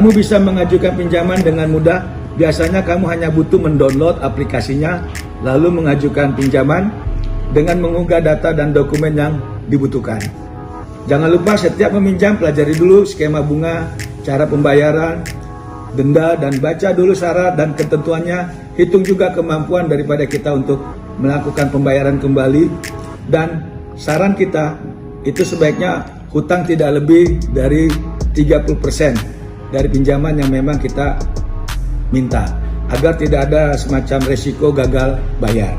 Kamu bisa mengajukan pinjaman dengan mudah. Biasanya kamu hanya butuh mendownload aplikasinya, lalu mengajukan pinjaman dengan mengunggah data dan dokumen yang dibutuhkan. Jangan lupa setiap meminjam pelajari dulu skema bunga, cara pembayaran, denda, dan baca dulu syarat dan ketentuannya. Hitung juga kemampuan daripada kita untuk melakukan pembayaran kembali. Dan saran kita itu sebaiknya hutang tidak lebih dari 30% dari pinjaman yang memang kita minta, agar tidak ada semacam resiko gagal bayar.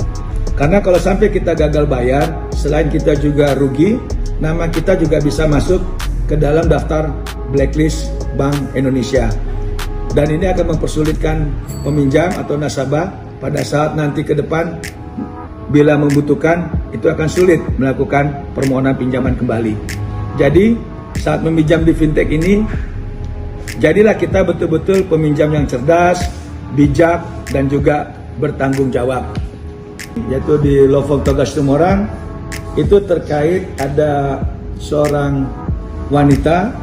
Karena kalau sampai kita gagal bayar, selain kita juga rugi, nama kita juga bisa masuk ke dalam daftar blacklist Bank Indonesia. Dan ini akan mempersulitkan peminjam atau nasabah pada saat nanti ke depan bila membutuhkan, itu akan sulit melakukan permohonan pinjaman kembali. Jadi saat meminjam di fintech ini, jadilah kita betul-betul peminjam yang cerdas, bijak, dan juga bertanggung jawab. Yaitu di Lovong Togas Tumorang, itu terkait ada seorang wanita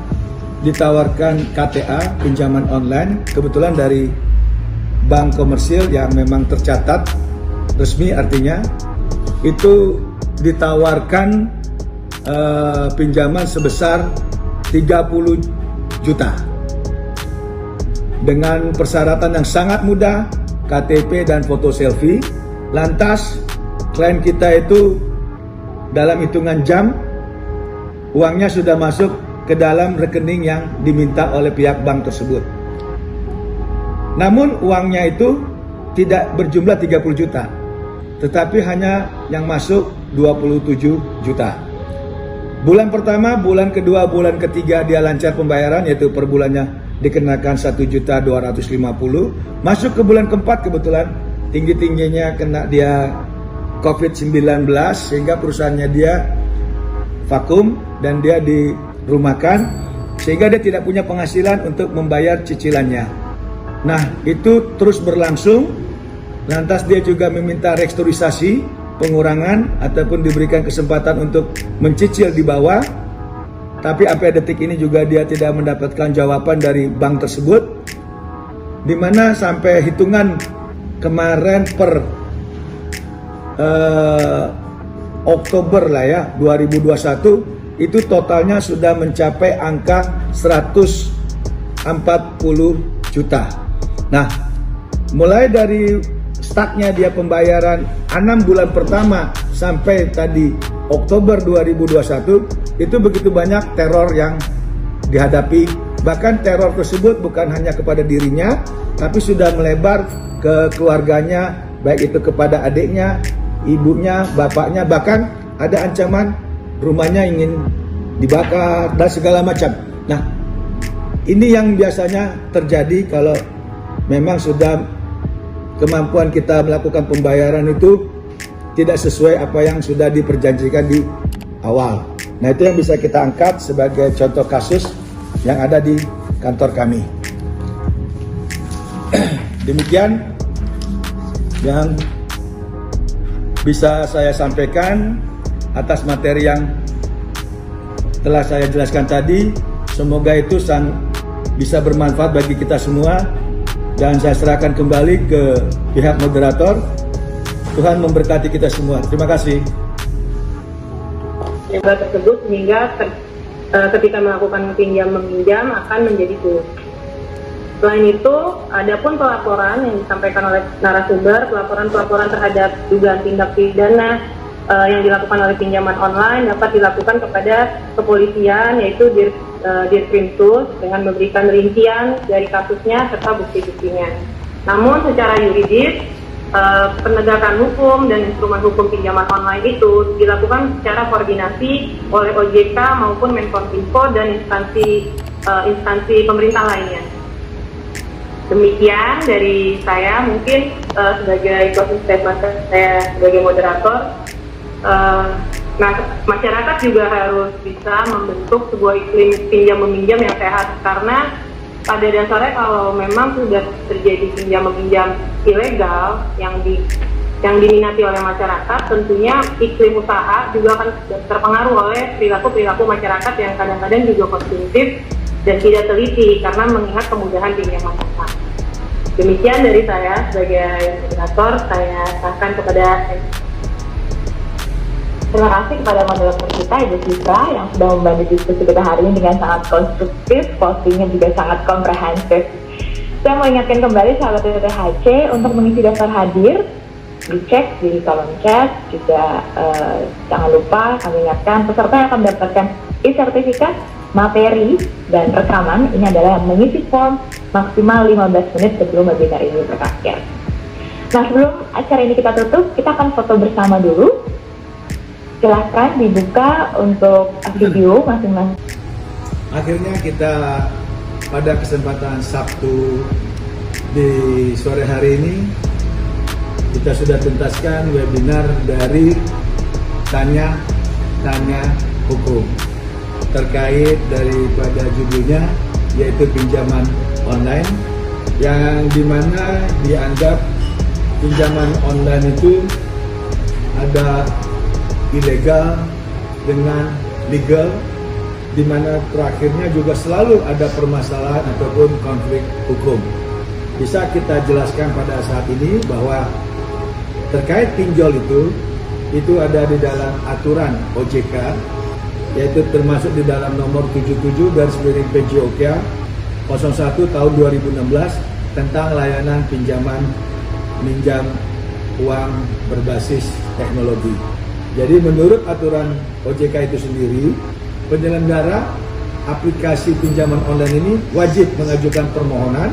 ditawarkan KTA, pinjaman online, kebetulan dari bank komersil yang memang tercatat, resmi artinya, itu ditawarkan pinjaman sebesar 30 juta. Dengan persyaratan yang sangat mudah, KTP dan foto selfie. Lantas klien kita itu dalam hitungan jam uangnya sudah masuk ke dalam rekening yang diminta oleh pihak bank tersebut. Namun uangnya itu tidak berjumlah 30 juta, tetapi hanya yang masuk 27 juta. Bulan pertama, bulan kedua, bulan ketiga dia lancar pembayaran, yaitu per bulannya dikenakan 1.250.000. Masuk ke bulan keempat kebetulan tinggi-tingginya kena dia COVID-19 sehingga perusahaannya dia vakum dan dia dirumahkan sehingga dia tidak punya penghasilan untuk membayar cicilannya. Nah, itu terus berlangsung. Lantas dia juga meminta restrukturisasi, pengurangan ataupun diberikan kesempatan untuk mencicil di bawah. Tapi sampai detik ini juga dia tidak mendapatkan jawaban dari bank tersebut, di mana sampai hitungan kemarin per Oktober lah ya 2021 itu totalnya sudah mencapai angka 140 juta. Nah, mulai dari startnya dia pembayaran 6 bulan pertama sampai tadi Oktober 2021 itu begitu banyak teror yang dihadapi. Bahkan teror tersebut bukan hanya kepada dirinya, tapi sudah melebar ke keluarganya, baik itu kepada adiknya, ibunya, bapaknya, bahkan ada ancaman rumahnya ingin dibakar dan segala macam. Nah, ini yang biasanya terjadi kalau memang sudah kemampuan kita melakukan pembayaran itu tidak sesuai apa yang sudah diperjanjikan di awal. Nah, itu yang bisa kita angkat sebagai contoh kasus yang ada di kantor kami. Demikian yang bisa saya sampaikan atas materi yang telah saya jelaskan tadi. Semoga itu bisa bermanfaat bagi kita semua, dan saya serahkan kembali ke pihak moderator. Tuhan memberkati kita semua. Terima kasih. Tersebut sehingga ketika melakukan pinjam meminjam akan menjadi sulit. Selain itu, adapun pelaporan yang disampaikan oleh narasumber, pelaporan terhadap dugaan tindak pidana yang dilakukan oleh pinjaman online dapat dilakukan kepada kepolisian, yaitu Dirkrimsus, dengan memberikan rincian dari kasusnya serta bukti-buktinya. Namun secara yuridis, penegakan hukum dan instrumen hukum pinjaman online itu dilakukan secara koordinasi oleh OJK maupun Menkominfo dan instansi pemerintah lainnya. Demikian dari saya, mungkin sebagai closing statement saya sebagai moderator. Nah, masyarakat juga harus bisa membentuk sebuah iklim pinjam meminjam yang sehat, karena pada dasarnya kalau memang sudah terjadi pinjam meminjam ilegal yang diminati oleh masyarakat, tentunya iklim usaha juga akan terpengaruh oleh perilaku masyarakat yang kadang-kadang juga konsumtif dan tidak teliti karena mengingat kemudahan pinjaman online. Demikian dari saya sebagai moderator, saya serahkan kepada terima kasih kepada moderator kita Ibu Citra yang sudah membantu diskusi kita hari ini dengan sangat konstruktif, postingnya juga sangat komprehensif. Saya mau ingatkan kembali sahabat TTHC untuk mengisi daftar hadir, dicek di kolom chat, juga jangan lupa kami ingatkan peserta yang akan mendapatkan e-sertifikat, materi, dan rekaman ini adalah mengisi form maksimal 15 menit sebelum webinar ini berakhir. Nah, sebelum acara ini kita tutup, kita akan foto bersama dulu. Silahkan dibuka untuk video masing-masing. Akhirnya kita pada kesempatan Sabtu di sore hari ini kita sudah tuntaskan webinar dari Tanya Hukum terkait daripada judulnya yaitu pinjaman online, yang dimana dianggap pinjaman online itu ada ilegal dengan legal, di mana terakhirnya juga selalu ada permasalahan ataupun konflik hukum. Bisa kita jelaskan pada saat ini bahwa terkait pinjol itu ada di dalam aturan OJK, yaitu termasuk di dalam nomor 77/PJOK 01 tahun 2016 tentang layanan minjam uang berbasis teknologi. Jadi menurut aturan OJK itu sendiri, penyelenggara aplikasi pinjaman online ini wajib mengajukan permohonan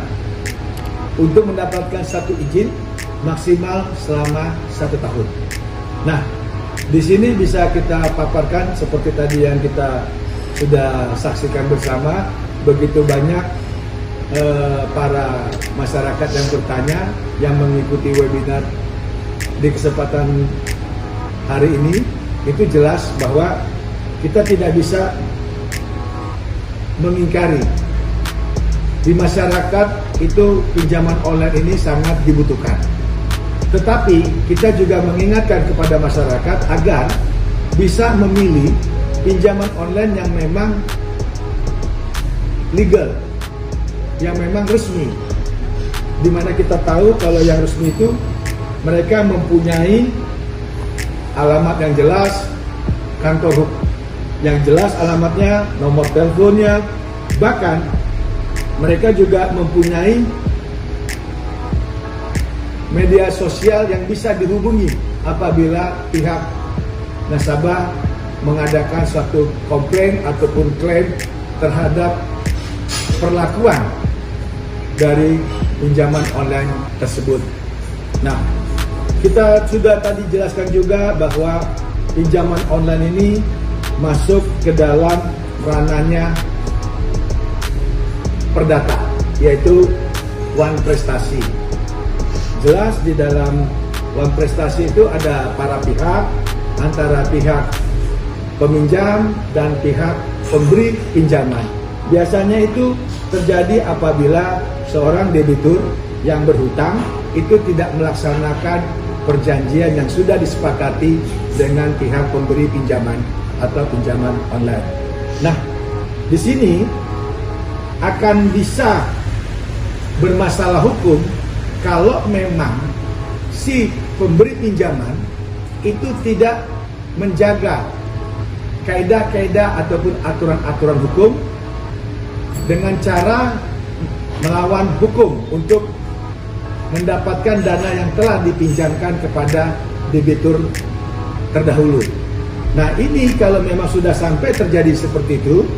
untuk mendapatkan satu izin maksimal selama 1 tahun. Nah, di sini bisa kita paparkan seperti tadi yang kita sudah saksikan bersama, begitu banyak para masyarakat yang bertanya, yang mengikuti webinar di kesempatan hari ini. Itu jelas bahwa kita tidak bisa mengingkari di masyarakat itu pinjaman online ini sangat dibutuhkan. Tetapi kita juga mengingatkan kepada masyarakat agar bisa memilih pinjaman online yang memang legal, yang memang resmi. Dimana kita tahu kalau yang resmi itu mereka mempunyai alamat yang jelas, kantor yang jelas alamatnya, nomor teleponnya, bahkan mereka juga mempunyai media sosial yang bisa dihubungi apabila pihak nasabah mengadakan suatu komplain ataupun klaim terhadap perlakuan dari pinjaman online tersebut. Nah, kita sudah tadi jelaskan juga bahwa pinjaman online ini masuk ke dalam ranahnya perdata, yaitu One Prestasi. Jelas di dalam One Prestasi itu ada para pihak, antara pihak peminjam dan pihak pemberi pinjaman. Biasanya itu terjadi apabila seorang debitur yang berhutang itu tidak melaksanakan perjanjian yang sudah disepakati dengan pihak pemberi pinjaman atau pinjaman online. Nah, di sini akan bisa bermasalah hukum kalau memang si pemberi pinjaman itu tidak menjaga kaidah-kaidah ataupun aturan-aturan hukum dengan cara melawan hukum untuk mendapatkan dana yang telah dipinjamkan kepada debitur terdahulu. Nah, ini kalau memang sudah sampai terjadi seperti itu,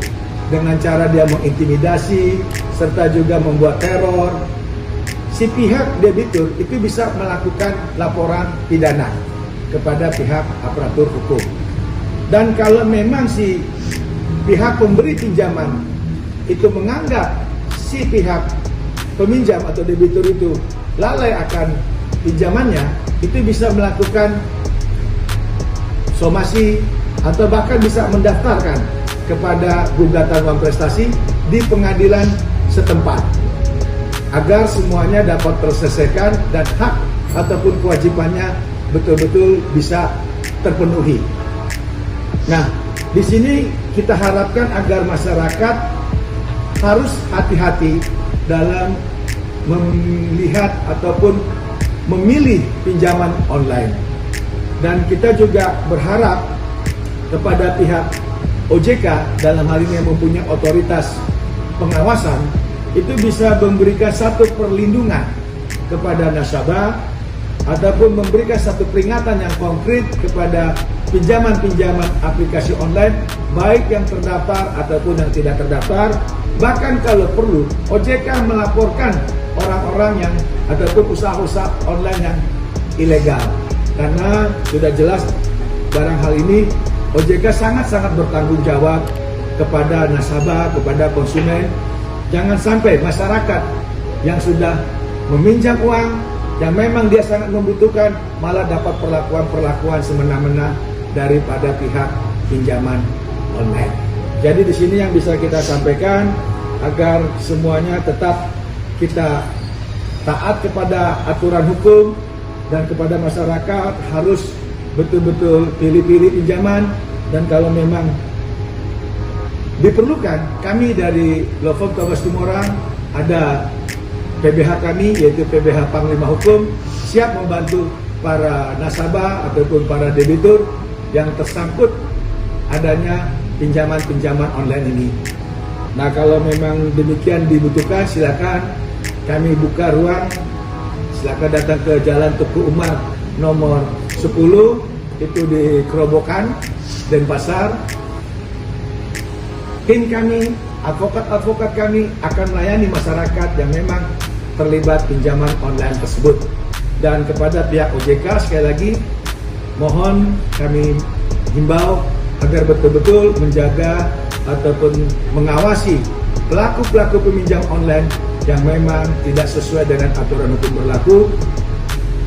dengan cara dia mengintimidasi serta juga membuat teror, si pihak debitur itu bisa melakukan laporan pidana kepada pihak aparatur hukum. Dan kalau memang si pihak pemberi pinjaman itu menganggap si pihak peminjam atau debitur itu lalai akan pinjamannya, itu bisa melakukan somasi atau bahkan bisa mendaftarkan kepada gugatan One Prestasi di pengadilan setempat agar semuanya dapat terselesaikan dan hak ataupun kewajibannya betul-betul bisa terpenuhi. Nah, di sini kita harapkan agar masyarakat harus hati-hati dalam melihat ataupun memilih pinjaman online. Dan kita juga berharap kepada pihak OJK dalam hal ini yang mempunyai otoritas pengawasan itu bisa memberikan satu perlindungan kepada nasabah ataupun memberikan satu peringatan yang konkret kepada pinjaman-pinjaman aplikasi online baik yang terdaftar ataupun yang tidak terdaftar. Bahkan kalau perlu OJK melaporkan orang-orang yang ataupun usaha-usaha online yang ilegal, karena sudah jelas barang hal ini OJK sangat-sangat bertanggung jawab kepada nasabah, kepada konsumen. Jangan sampai masyarakat yang sudah meminjam uang yang memang dia sangat membutuhkan malah dapat perlakuan-perlakuan semena-mena daripada pihak pinjaman online. Jadi di sini yang bisa kita sampaikan agar semuanya tetap kita taat kepada aturan hukum dan kepada masyarakat harus betul-betul pilih-pilih pinjaman, dan kalau memang diperlukan, kami dari Law Firm Tobas Tumorang ada PBH kami yaitu PBH Panglima Hukum siap membantu para nasabah ataupun para debitur yang tersangkut adanya pinjaman-pinjaman online ini. Nah, kalau memang demikian dibutuhkan, silakan kami buka ruang, silakan datang ke Jalan Tuku Umar nomor 10 itu di Kerobokan, Denpasar. Tim kami, advokat-advokat kami akan melayani masyarakat yang memang terlibat pinjaman online tersebut. Dan kepada pihak OJK sekali lagi mohon kami himbau agar betul-betul menjaga ataupun mengawasi pelaku-pelaku peminjam online yang memang tidak sesuai dengan aturan hukum berlaku.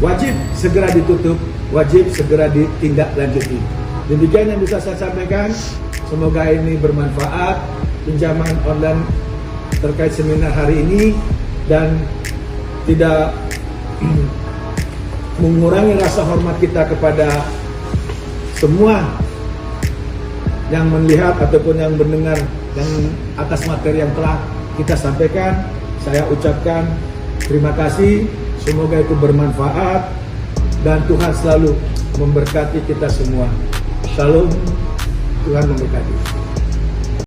Wajib segera ditutup, wajib segera ditindaklanjuti. Demikian yang bisa saya sampaikan. Semoga ini bermanfaat pinjaman online terkait seminar hari ini dan tidak mengurangi rasa hormat kita kepada semua yang melihat ataupun yang mendengar yang atas materi yang telah kita sampaikan. Saya ucapkan terima kasih, semoga itu bermanfaat dan Tuhan selalu memberkati kita semua. Shalom, Tuhan memberkati.